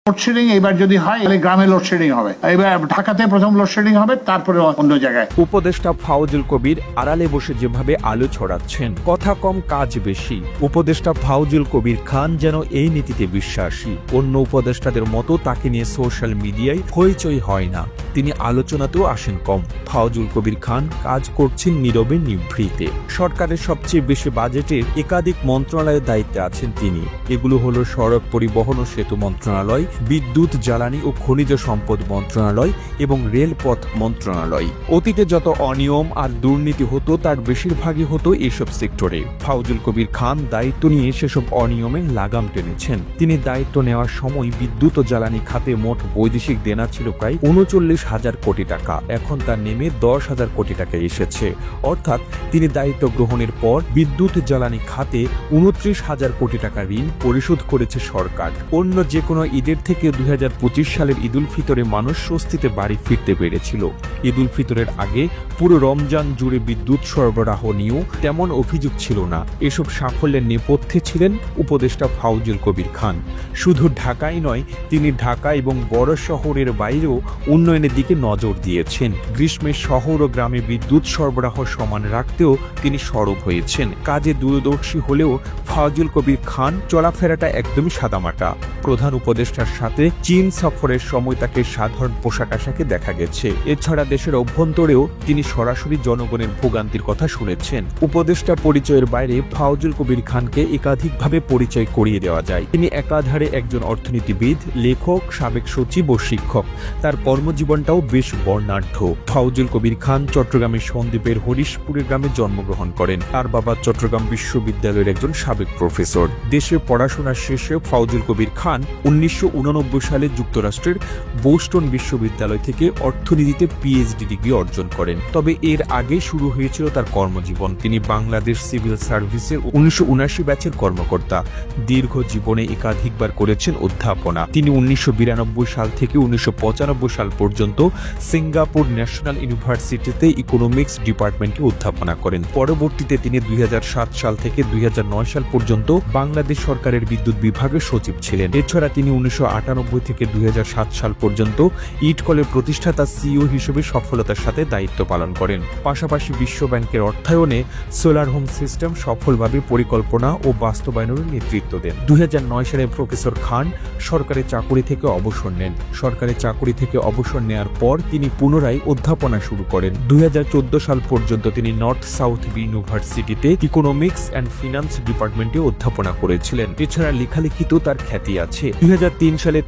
Load shedding এবার যদি হয় তাহলে গ্রামে লোডশেডিং হবে, এবার ঢাকাতে প্রথম লোডশেডিং হবে, তারপরে অন্য জায়গায়। উপদেষ্টা ফাউজুল কবির আড়ালে বসে যেভাবে আলো ছড়াচ্ছেন, কথা কম কাজ বেশি। উপদেষ্টা ফাউজুল কবির খান যেন এই নীতিতে বিশ্বাসী। অন্য উপদেষ্টাদের মতো তাকে নিয়ে সোশ্যাল মিডিয়ায় হইচই হয় না, তিনি আলোচনাতেও আসেন কম। ফাউজুল কবির খান কাজ করছেন নীরবে নিভৃতে। সরকারের সবচেয়ে বেশি বাজেটের একাধিক মন্ত্রণালয়ের দায়িত্বে আছেন তিনি। এগুলো হলো সড়ক পরিবহন ও সেতু মন্ত্রণালয়, বিদ্যুৎ জ্বালানি ও খনিজ সম্পদ মন্ত্রণালয় এবং রেলপথ মন্ত্রণালয়। অতীতে যত অনিয়ম আর দুর্নীতি হতো তার বেশিরভাগই হতো এসব সেক্টরে। ফাউজুল কবির খান দায়িত্ব নিয়ে সেসব অনিয়মের লাগাম টেনেছেন। তিনি দায়িত্ব নেওয়ার সময় বিদ্যুৎ ও জ্বালানি খাতে মোট বৈদেশিক দেনা ছিল প্রায় ৩৯,০০০ কোটি টাকা। এখন তা নেমে ১০,০০০ কোটি টাকা এসেছে। অর্থাৎ তিনি দায়িত্ব গ্রহণের পর বিদ্যুৎ জ্বালানি খাতে ২৯,০০০ কোটি টাকা ঋণ পরিশোধ করেছে সরকার। অন্য যে কোনো ঈদের থেকে ২০২৫ সালের ঈদুল ফিতরে মানুষ স্বস্তিতে বাড়ি ফিরতে পেরেছিল। ঈদুল ফিতরের আগে পুরো রমজান জুড়ে বিদ্যুৎ সরবরাহ নিয়েও তেমন অভিযোগ ছিল না। এসব সাফল্যের নেপথ্যে ছিলেন উপদেষ্টা ফাউজুল কবির খান। শুধু ঢাকাই নয়, তিনি ঢাকা এবং বড় শহরের বাইরেও উন্নয়নের দিকে নজর দিয়েছেন। গ্রীষ্মের শহর ও গ্রামে বিদ্যুৎ সরবরাহ সমান রাখতেও তিনি সরব হয়েছেন। কাজে দূরদর্শী হলেও ফাউজুল কবির খান চলাফেরাটা একদমই সাদামাটা। প্রধান উপদেষ্টার সাথে চীন সফরের সময় তাকে সাধারণ পোশাক আশাকে দেখা গেছে। এছাড়া দেশের অভ্যন্তরেও তিনি সরাসরি জনগণের ভোগান্তির কথা শুনেছেন। উপদেষ্টা পরিচয়ের বাইরে ফাউজুল কবির খানকে একাধিকভাবে পরিচয় করিয়ে দেওয়া যায়। তিনি একাধারে একজন অর্থনীতিবিদ, লেখক, সাবেক সচিব ও শিক্ষক। তার কর্মজীবনটাও বেশ বর্ণাঢ্য। ফাউজুল কবির খান চট্টগ্রামের সন্দ্বীপের হরিশপুরের গ্রামে জন্মগ্রহণ করেন। তার বাবা চট্টগ্রাম বিশ্ববিদ্যালয়ের একজন সাবেক প্রফেসর। দেশে পড়াশোনা শেষে ফাউজুল কবির খান ১৯৮৯ সালে যুক্তরাষ্ট্রের বোস্টন বিশ্ববিদ্যালয় থেকে অর্থনীতিতে পিএইচডি ডিগ্রি অর্জন করেন। তবে এর আগে শুরু হয়েছিল তার কর্মজীবন। তিনি বাংলাদেশ সিভিল সার্ভিসের ১৯৭৯ ব্যাচের কর্মকর্তা। দীর্ঘ জীবনে একাধিকবার করেছেন অধ্যাপনা। তিনি ১৯৯২ সাল থেকে ১৯৯৫ সাল পর্যন্ত সিঙ্গাপুর ন্যাশনাল ইউনিভার্সিটিতে ইকোনমিক্স ডিপার্টমেন্টে অধ্যাপনা করেন। পরবর্তীতে তিনি ২০০৭ সাল থেকে ২০০৯ সাল পর্যন্ত বাংলাদেশ সরকারের বিদ্যুৎ বিভাগের সচিব ছিলেন। এছাড়া তিনি ১৯৯৮ থেকে ২০০৭ সাল পর্যন্ত ইটকলের প্রতিষ্ঠাতা সিইও হিসেবে সফলতার সাথে দায়িত্ব পালন করেন। পাশাপাশি বিশ্ব ব্যাংকের অর্থায়নে সোলার হোম সিস্টেম সফলভাবে পরিকল্পনা ও বাস্তবায়নের নেতৃত্ব দেন। ২০০৯ সালে প্রফেসর খান সরকারি চাকুরি থেকে অবসর নেন। সরকারি চাকুরি থেকে অবসর নেওয়ার পর তিনি পুনরায় অধ্যাপনা শুরু করেন। ২০১৪ সাল পর্যন্ত তিনি নর্থ সাউথ ইউনিভার্সিটিতে ইকোনমিক্স অ্যান্ড ফিনান্স ডিপার্টমেন্টে অধ্যাপনা করেছিলেন। এছাড়া লেখালেখিতেও তার খ্যাতি আছে। ২০০৩ সালে